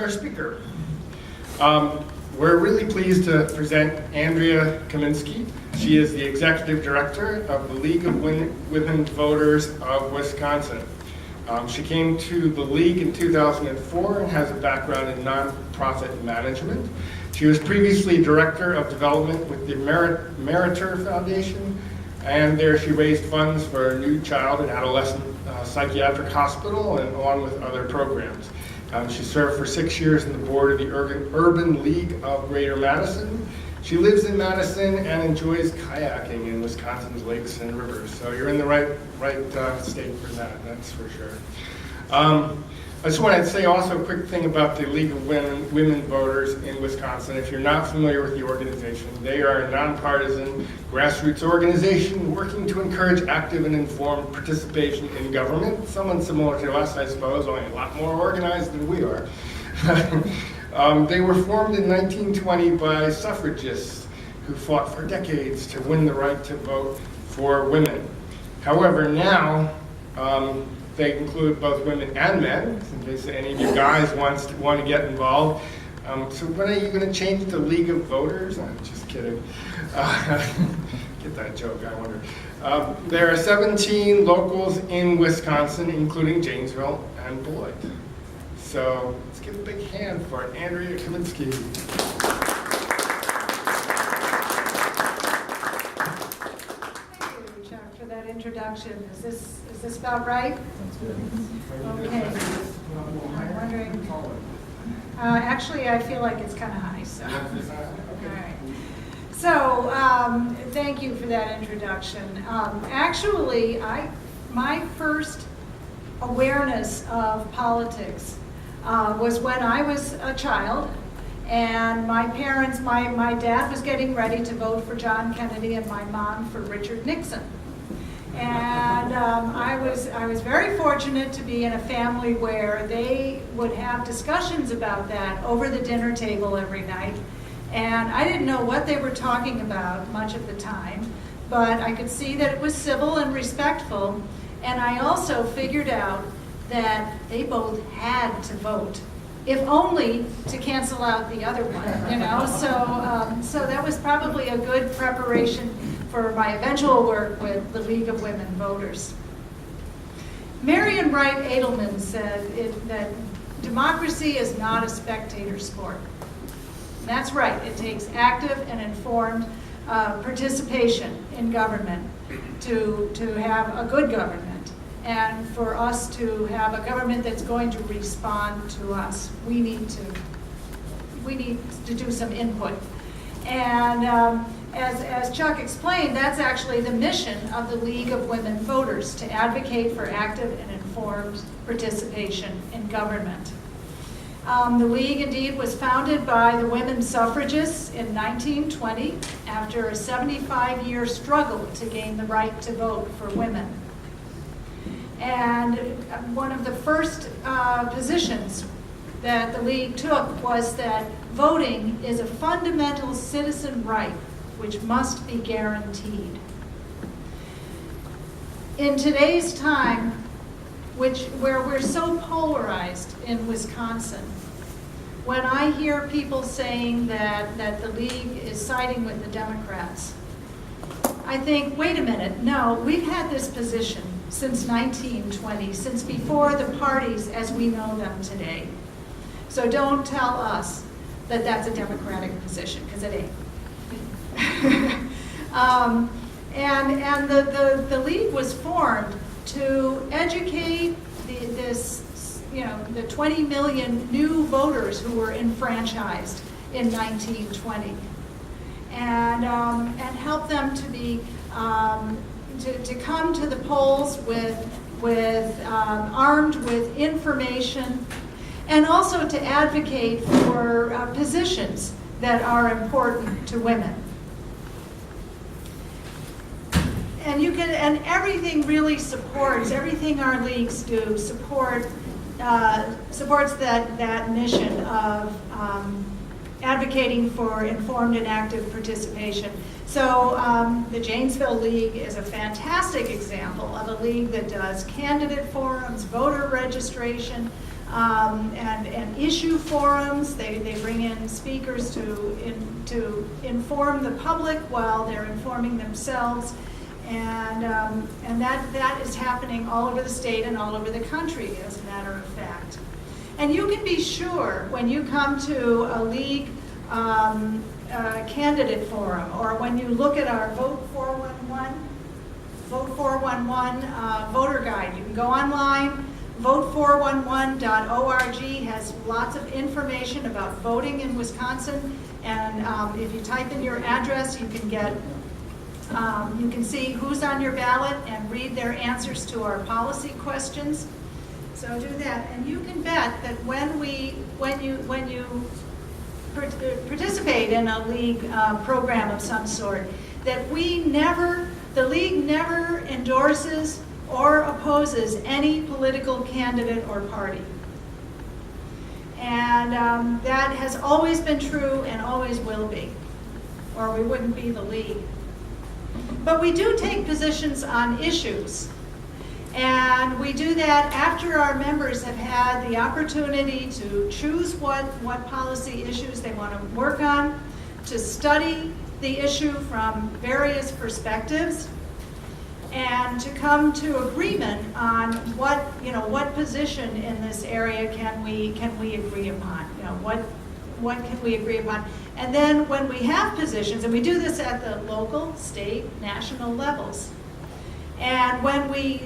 our speaker. We're really pleased to present Andrea Kaminski. She is the Executive Director of the League of Women Voters of Wisconsin. She came to the League in 2004 and has a background in nonprofit management. She was previously Director of Development with the Meritor Foundation, and there she raised funds for a new child and adolescent psychiatric hospital, and along with other programs. She served for 6 years on the board of the Urban League of Greater Madison. She lives in Madison and enjoys kayaking in Wisconsin's lakes and rivers. So you're in the right state for that, that's for sure. I just want to say also a quick thing about the League of Women Voters in Wisconsin. If you're not familiar with the organization, they are a nonpartisan grassroots organization working to encourage active and informed participation in government. Someone similar to us, I suppose, only a lot more organized than we are. They were formed in 1920 by suffragists who fought for decades to win the right to vote for women. However, now, they include both women and men, in case any of you guys want to get involved. So when are you going to change the League of Voters? I'm just kidding. Get that joke, I wonder. There are 17 locals in Wisconsin, including Janesville and Beloit. So let's give a big hand for Andrea Kaminski. Introduction. Is this about right? That's good. Okay. I'm wondering. Actually, I feel like it's kind of high. So. All right. So, thank you for that introduction. Actually, my first awareness of politics was when I was a child. And my parents, my dad was getting ready to vote for John Kennedy and my mom for Richard Nixon. And I was very fortunate to be in a family where they would have discussions about that over the dinner table every night. And I didn't know what they were talking about much of the time, but I could see that it was civil and respectful. And I also figured out that they both had to vote, if only to cancel out the other one, you know. So that was probably a good preparation for my eventual work with the League of Women Voters. Marian Wright Edelman said that democracy is not a spectator sport. And that's right, it takes active and informed participation in government to have a good government. And for us to have a government that's going to respond to us, we need to do some input. And as Chuck explained, that's actually the mission of the League of Women Voters, to advocate for active and informed participation in government. The League indeed was founded by the women suffragists in 1920 after a 75-year struggle to gain the right to vote for women. And one of the first positions that the League took was that voting is a fundamental citizen right which must be guaranteed. In today's time, where we're so polarized in Wisconsin, when I hear people saying that the League is siding with the Democrats, I think, wait a minute, no, we've had this position since 1920, since before the parties as we know them today. So don't tell us that that's a Democratic position, because it ain't. And the League was formed to educate the 20 million new voters who were enfranchised in 1920, and help them to be to come to the polls armed with information, and also to advocate for positions that are important to women. And everything really everything our leagues do supports that mission of advocating for informed and active participation. So the Janesville League is a fantastic example of a league that does candidate forums, voter registration, and issue forums. They bring in speakers to inform the public while they're informing themselves. And that is happening all over the state and all over the country, as a matter of fact. And you can be sure when you come to a league candidate forum, or when you look at our Vote 411 voter guide, you can go online. Vote411.org has lots of information about voting in Wisconsin, and if you type in your address, you can get you can see who's on your ballot and read their answers to our policy questions. So do that, and you can bet that when you participate in a league program of some sort, that the league never endorses or opposes any political candidate or party. And that has always been true and always will be, or we wouldn't be the league. But we do take positions on issues. And we do that after our members have had the opportunity to choose what policy issues they want to work on, to study the issue from various perspectives, and to come to agreement on what position in this area can we agree upon. What can we agree upon? And then when we have positions, and we do this at the local, state, national levels, and when we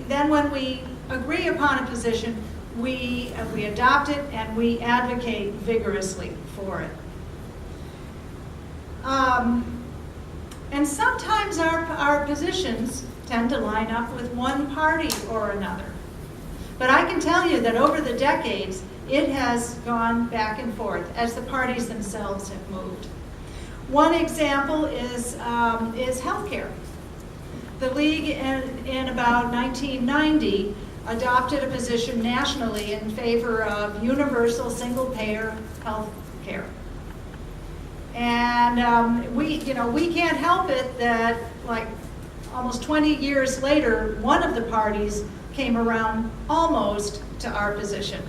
agree upon a position, we adopt it and we advocate vigorously for it. And sometimes our positions tend to line up with one party or another. But I can tell you that over the decades, it has gone back and forth as the parties themselves have moved. One example is healthcare. The league in about 1990 adopted a position nationally in favor of universal single-payer health care. And we can't help it that, like, almost 20 years later, one of the parties came around almost to our position.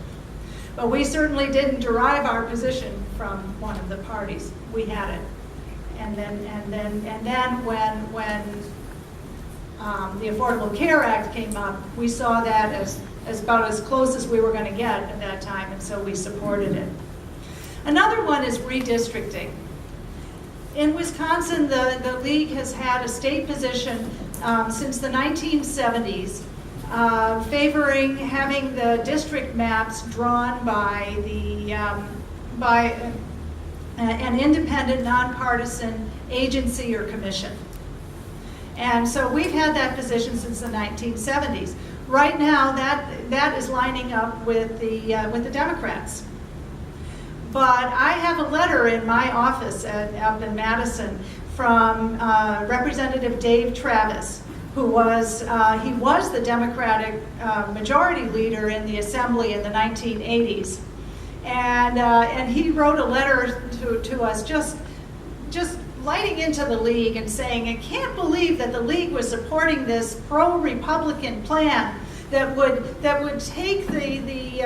But we certainly didn't derive our position from one of the parties. We had it. And then when the Affordable Care Act came up, we saw that as about as close as we were going to get at that time, and so we supported it. Another one is redistricting. In Wisconsin, the league has had a state position since the 1970s, favoring having the district maps drawn by an independent, nonpartisan agency or commission. And so we've had that position since the 1970s. Right now, that is lining up with the Democrats. But I have a letter in my office up in Madison from Representative Dave Travis, who was the Democratic majority leader in the Assembly in the 1980s, and he wrote a letter to us just lighting into the league and saying, I can't believe that the league was supporting this pro-Republican plan that would take the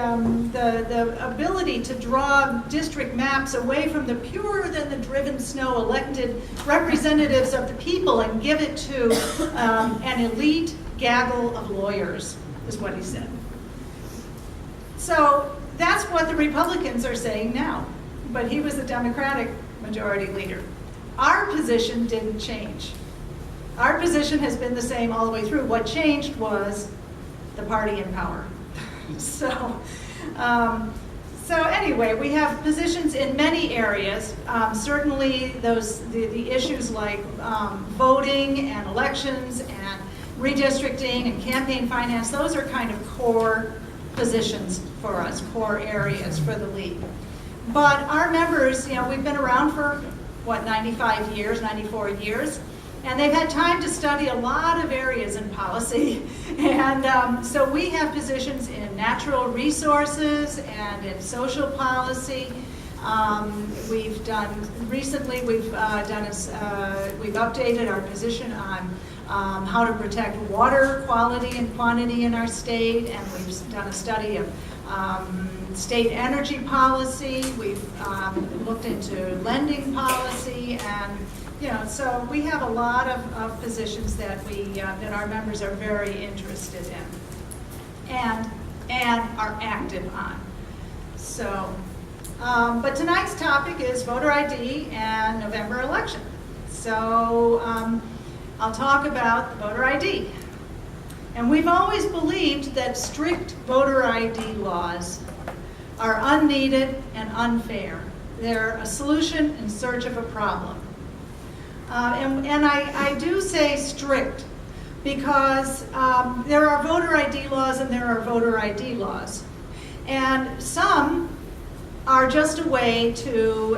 ability to draw district maps away from the purer than the driven snow elected representatives of the people and give it to an elite gaggle of lawyers, is what he said. So that's what the Republicans are saying now, but he was the Democratic majority leader. Our position didn't change. Our position has been the same all the way through. What changed was the party in power. So anyway, we have positions in many areas. Certainly the issues like voting and elections and redistricting and campaign finance, those are kind of core positions for us, core areas for the league. But our members, we've been around for, 95 years, 94 years, and they've had time to study a lot of areas in policy. And so we have positions in natural resources and in social policy. We've updated our position on how to protect water quality and quantity in our state, and we've done a study of state energy policy, we've looked into lending policy, and so we have a lot of positions that that our members are very interested in and are active on. So, but tonight's topic is voter ID and November election. So I'll talk about the voter ID. And we've always believed that strict voter ID laws are unneeded and unfair. They're a solution in search of a problem. And I do say strict because there are voter ID laws and there are voter ID laws. And some are just a way to,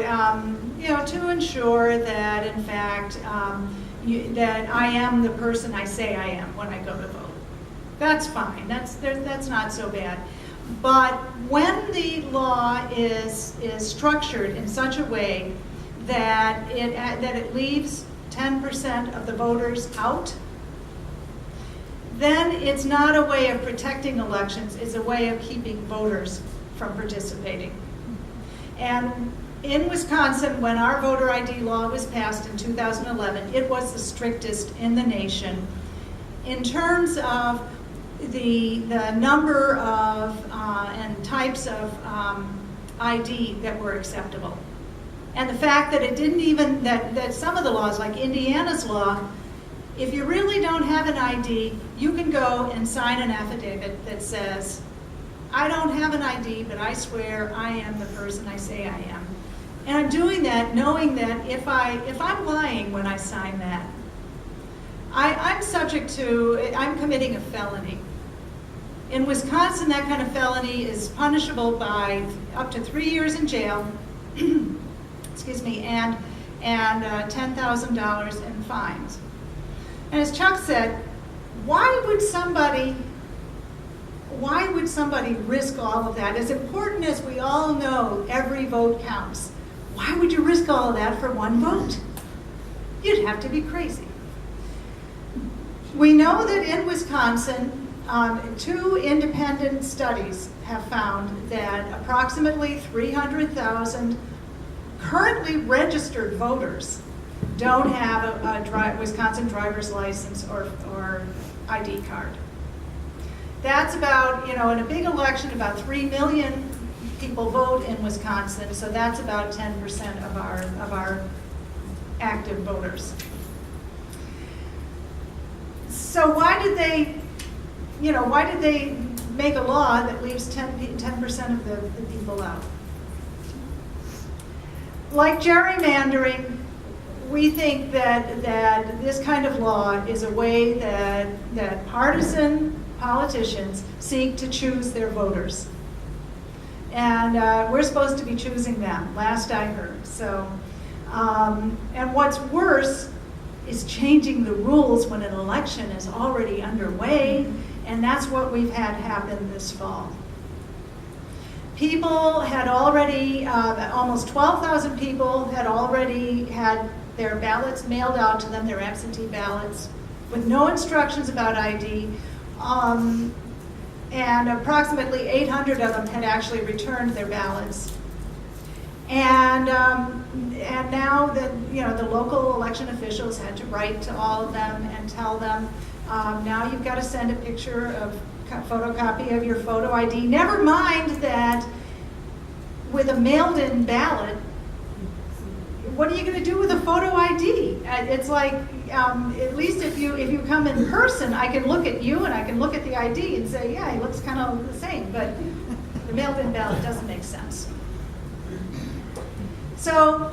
to ensure that, in fact, that I am the person I say I am when I go to vote. That's fine. That's not so bad. But when the law is structured in such a way that it leaves 10% of the voters out, then it's not a way of protecting elections. It's a way of keeping voters from participating. And in Wisconsin, when our voter ID law was passed in 2011, it was the strictest in the nation in terms of the number of and types of ID that were acceptable. And the fact that it didn't even, that some of the laws, like Indiana's law, if you really don't have an ID, you can go and sign an affidavit that says, I don't have an ID, but I swear I am the person I say I am. And I'm doing that knowing that if I'm lying when I sign that, I'm committing a felony. In Wisconsin, that kind of felony is punishable by up to 3 years in jail, excuse me, and $10,000 in fines. And as Chuck said, why would somebody risk all of that? As important as we all know every vote counts, why would you risk all of that for one vote? You'd have to be crazy. We know that in Wisconsin, 2 independent studies have found that approximately 300,000 currently registered voters don't have a Wisconsin driver's license or ID card. That's about, in a big election, about 3 million people vote in Wisconsin, so that's about 10% of our active voters. So why did they make a law that leaves 10% of the people out? Like gerrymandering, we think that this kind of law is a way that partisan politicians seek to choose their voters. And we're supposed to be choosing them, last I heard. So, and what's worse is changing the rules when an election is already underway, and that's what we've had happen this fall. People had already, almost 12,000 people had already had their ballots mailed out to them, their absentee ballots, with no instructions about ID, and approximately 800 of them had actually returned their ballots. And now that the local election officials had to write to all of them and tell them, now you've got to send a picture of photocopy of your photo ID. Never mind that with a mailed-in ballot, what are you going to do with a photo ID? It's like, at least if you come in person, I can look at you and I can look at the ID and say, yeah, he looks kind of the same, but the mailed-in ballot doesn't make sense. So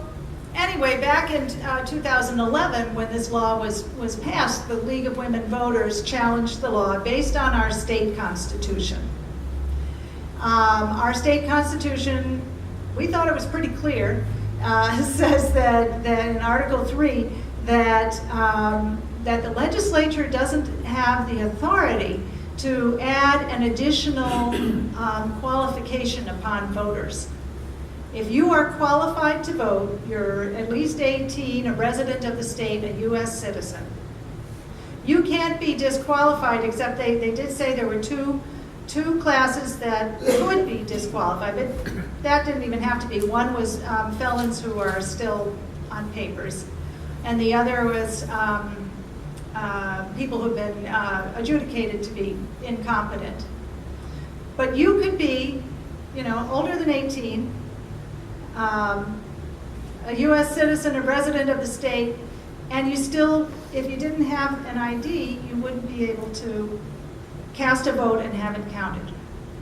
anyway, back in 2011, when this law was passed, the League of Women Voters challenged the law based on our state constitution. Our state constitution, we thought it was pretty clear, says that in Article 3 that the legislature doesn't have the authority to add an additional qualification upon voters. If you are qualified to vote, you're at least 18, a resident of the state, a U.S. citizen. You can't be disqualified, except they did say there were two two classes that could be disqualified, but that didn't even have to be. One was felons who are still on papers, and the other was people who've been adjudicated to be incompetent. But you could be, older than 18, a U.S. citizen, a resident of the state, and you still, if you didn't have an ID, you wouldn't be able to cast a vote and have it counted.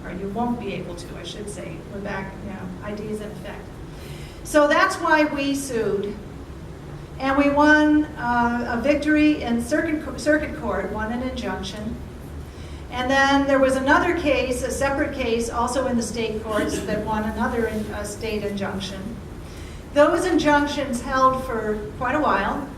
Or you won't be able to, I should say. We're back, ID is in effect. So that's why we sued. And we won a victory in circuit court, won an injunction. And then there was another case, a separate case, also in the state courts that won another state injunction. Those injunctions held for quite a while,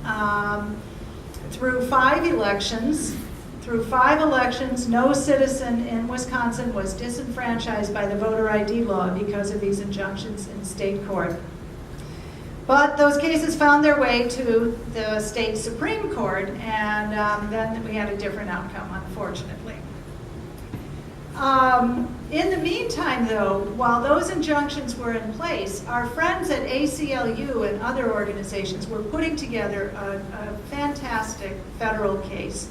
through 5 elections. Through 5 elections, no citizen in Wisconsin was disenfranchised by the voter ID law because of these injunctions in state court. But those cases found their way to the state Supreme Court, and then we had a different outcome, unfortunately. In the meantime, though, while those injunctions were in place, our friends at ACLU and other organizations were putting together a fantastic federal case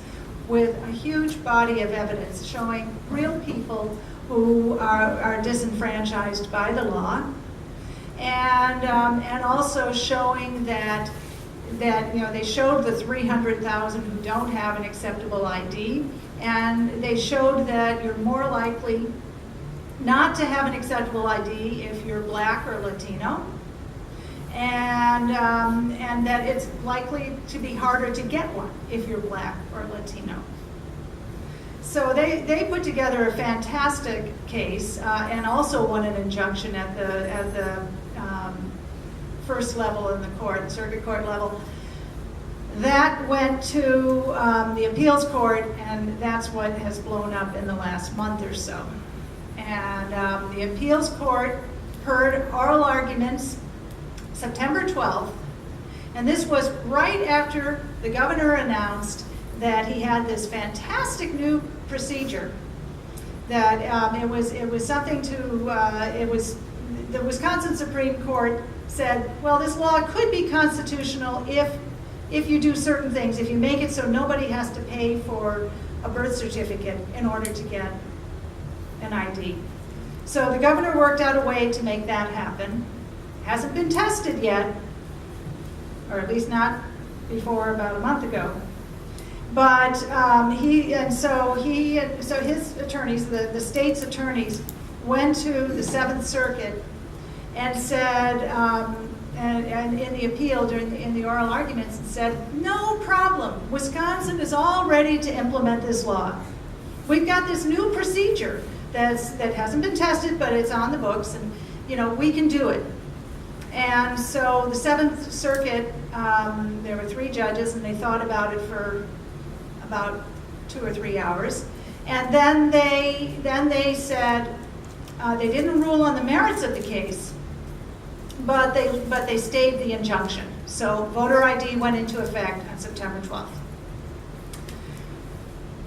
with a huge body of evidence showing real people who are disenfranchised by the law, and also showing that they showed the 300,000 who don't have an acceptable ID, and they showed that you're more likely not to have an acceptable ID if you're Black or Latino, and that it's likely to be harder to get one if you're Black or Latino. So they put together a fantastic case, and also won an injunction at the first level in the court, the circuit court level. That went to the appeals court, and that's what has blown up in the last month or so. And the appeals court heard oral arguments September 12th, and this was right after the governor announced that he had this fantastic new procedure. That it was something to the Wisconsin Supreme Court said, well, this law could be constitutional if you do certain things, if you make it so nobody has to pay for a birth certificate in order to get an ID. So the governor worked out a way to make that happen. Hasn't been tested yet, or at least not before about a month ago. But so his attorneys, the state's attorneys, went to the 7th Circuit and said, and in the appeal in the oral arguments, and said, no problem, Wisconsin is all ready to implement this law. We've got this new procedure that hasn't been tested, but it's on the books, and we can do it. And so the 7th Circuit, there were 3 judges, and they thought about it for about 2 or 3 hours, and then they said they didn't rule on the merits of the case, but they stayed the injunction. So voter ID went into effect on September 12th.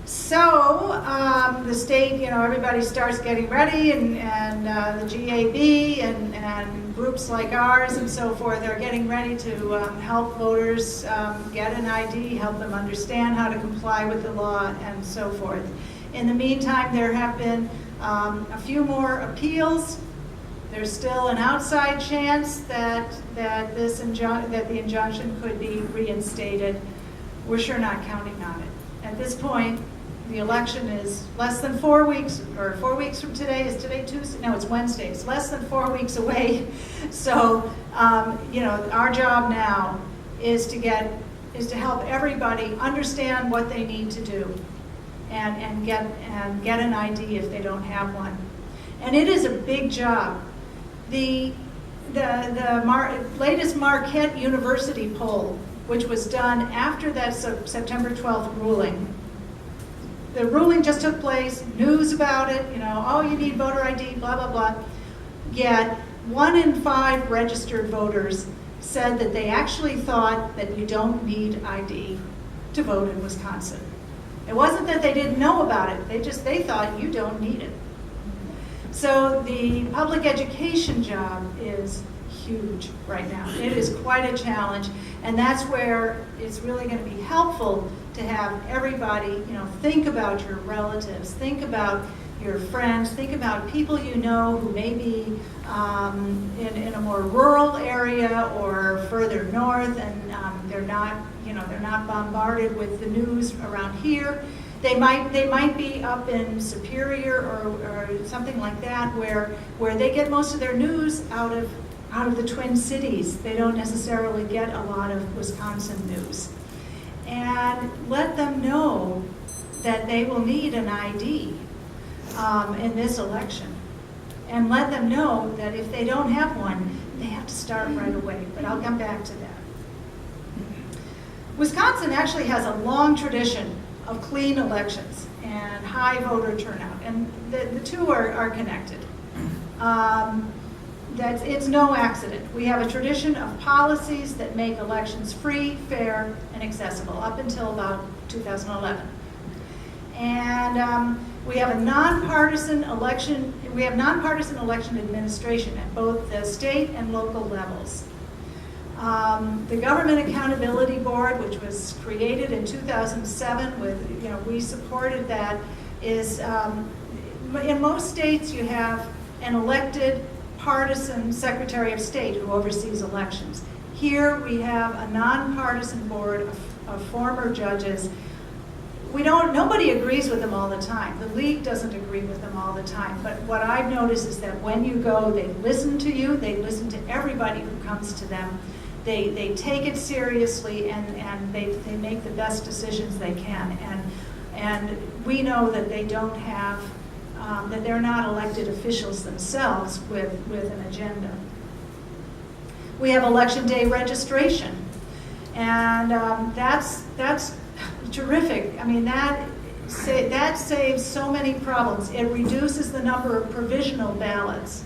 So the state, everybody starts getting ready, and the GAB and groups like ours and so forth are getting ready to help voters get an ID, help them understand how to comply with the law, and so forth. In the meantime, there have been a few more appeals. There's still an outside chance that the injunction could be reinstated. We're sure not counting on it. At this point, the election is less than 4 weeks, or 4 weeks from today. Is today Tuesday? No, it's Wednesday. It's less than 4 weeks away. So, our job now is to help everybody understand what they need to do, and get an ID if they don't have one. And it is a big job. The latest Marquette University poll, which was done after that September 12th ruling. The ruling just took place, news about it, oh, you need voter ID, blah, blah, blah. Yet 1 in 5 registered voters said that they actually thought that you don't need ID to vote in Wisconsin. It wasn't that they didn't know about it, they thought you don't need it. So the public education job is huge right now. It is quite a challenge, and that's where it's really going to be helpful to have everybody, think about your relatives, think about your friends, think about people you know who may be in a more rural area or further north, and they're not bombarded with the news around here. They might be up in Superior or something like that, where they get most of their news out of the Twin Cities. They don't necessarily get a lot of Wisconsin news. And let them know that they will need an ID in this election. And let them know that if they don't have one, they have to start right away. But I'll come back to that. Wisconsin actually has a long tradition of clean elections and high voter turnout, and the two are connected. It's no accident. We have a tradition of policies that make elections free, fair, and accessible up until about 2011. And we have a nonpartisan election. We have nonpartisan election administration at both the state and local levels. The Government Accountability Board, which was created in 2007, we supported that, is in most states you have an elected partisan Secretary of State who oversees elections. Here we have a nonpartisan board of former judges. Nobody agrees with them all the time. The league doesn't agree with them all the time. But what I've noticed is that when you go, they listen to you. They listen to everybody who comes to them. They take it seriously, and they make the best decisions they can. And we know that they don't have, that they're not elected officials themselves with an agenda. We have election day registration, and that's terrific. I mean, that saves so many problems. It reduces the number of provisional ballots.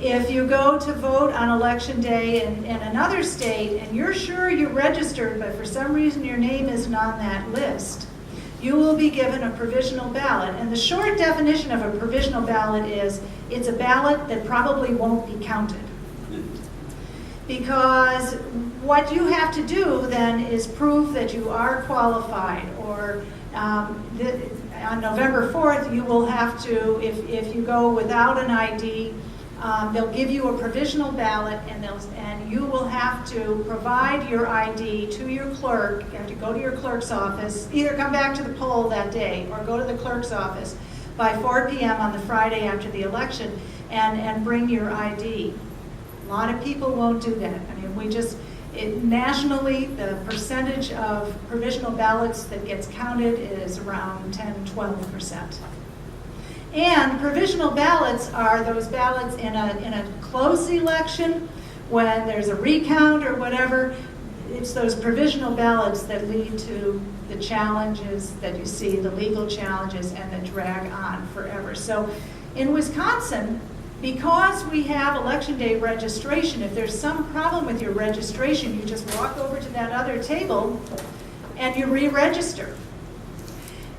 If you go to vote on election day in another state and you're sure you're registered, but for some reason your name isn't on that list, you will be given a provisional ballot. And the short definition of a provisional ballot is it's a ballot that probably won't be counted. Because what you have to do then is prove that you are qualified, or on November 4th you will have to, if you go without an ID, they'll give you a provisional ballot, and you will have to provide your ID to your clerk. You have to go to your clerk's office, either come back to the poll that day or go to the clerk's office by 4 p.m. on the Friday after the election and bring your ID. A lot of people won't do that. I mean, nationally, the percentage of provisional ballots that gets counted is around 10-12%. And provisional ballots are those ballots in a close election when there's a recount or whatever. It's those provisional ballots that lead to the challenges that you see, the legal challenges, and that drag on forever. So in Wisconsin, because we have election day registration, if there's some problem with your registration, you just walk over to that other table and you re-register.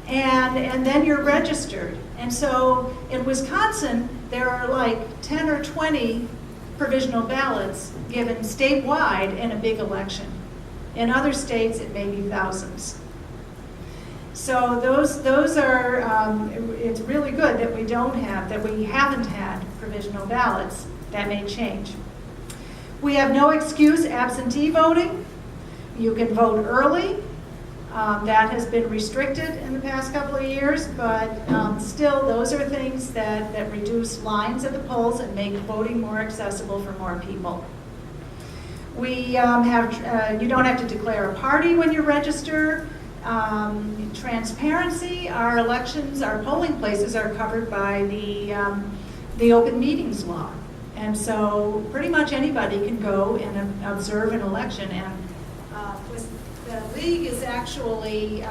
And then you're registered. And so in Wisconsin, there are like 10 or 20 provisional ballots given statewide in a big election. In other states, it may be thousands. So those are, it's really good that we haven't had provisional ballots. That may change. We have no excuse absentee voting. You can vote early. That has been restricted in the past couple of years, but still, those are things that reduce lines at the polls and make voting more accessible for more people. We you don't have to declare a party when you register. Transparency, our elections, our polling places are covered by the open meetings law. And so pretty much anybody can go and observe an election. And the league is actually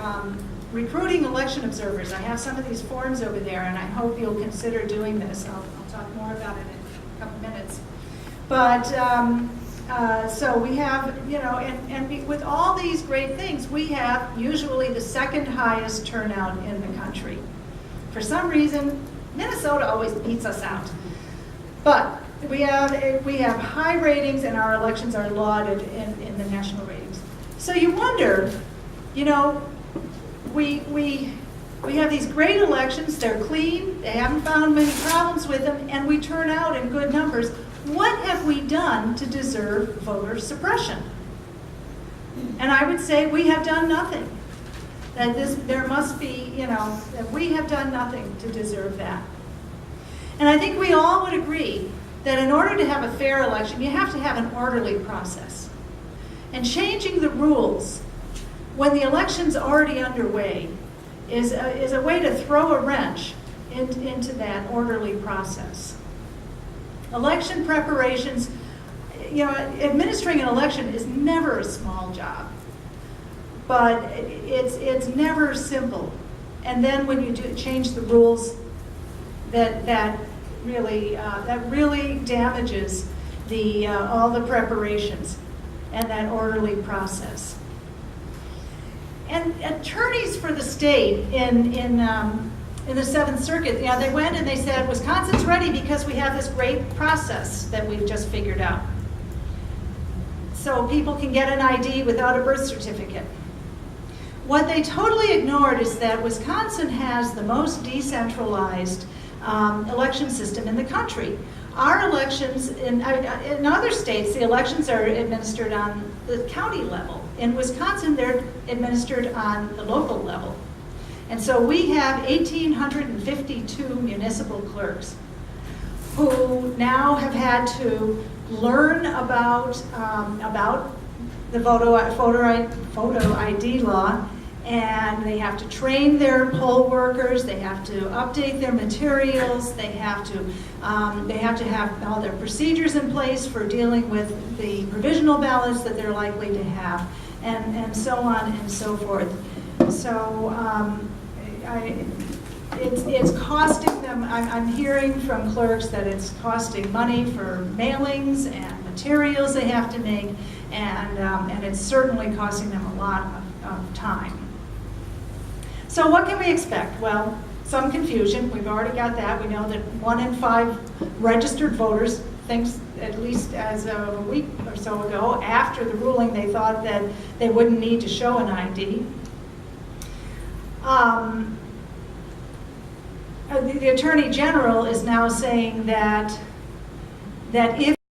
recruiting election observers. I have some of these forms over there, and I hope you'll consider doing this. I'll talk more about it in a couple minutes. But so we have, and with all these great things, we have usually the second highest turnout in the country. For some reason, Minnesota always beats us out. But we have high ratings, and our elections are lauded in the national ratings. So you wonder, you know, we have these great elections, they're clean, they haven't found many problems with them, and we turn out in good numbers. What have we done to deserve voter suppression? And I would say we have done nothing. That there must be, you know, that we have done nothing to deserve that. And I think we all would agree that in order to have a fair election, you have to have an orderly process. And changing the rules when the election's already underway is a way to throw a wrench into that orderly process. Election preparations, you know, administering an election is never a small job, but it's never simple. And then when you do change the rules, that really damages all the preparations and that orderly process. And attorneys for the state in the Seventh Circuit, you know, they went and they said, Wisconsin's ready because we have this great process that we've just figured out. So people can get an ID without a birth certificate. What they totally ignored is that Wisconsin has the most decentralized election system in the country. Our elections, in other states, the elections are administered on the county level. In Wisconsin, they're administered on the local level. And so we have 1,852 municipal clerks who now have had to learn about the photo ID law, and they have to train their poll workers, they have to update their materials, they have to have all their procedures in place for dealing with the provisional ballots that they're likely to have, and so on and so forth. So it's costing them, I'm hearing from clerks that it's costing money for mailings and materials they have to make, and it's certainly costing them a lot of time. So what can we expect? Well, some confusion. We've already got that. We know that 1 in 5 registered voters thinks, at least as of a week or so ago, after the ruling, they thought that they wouldn't need to show an ID. The Attorney General is now saying that if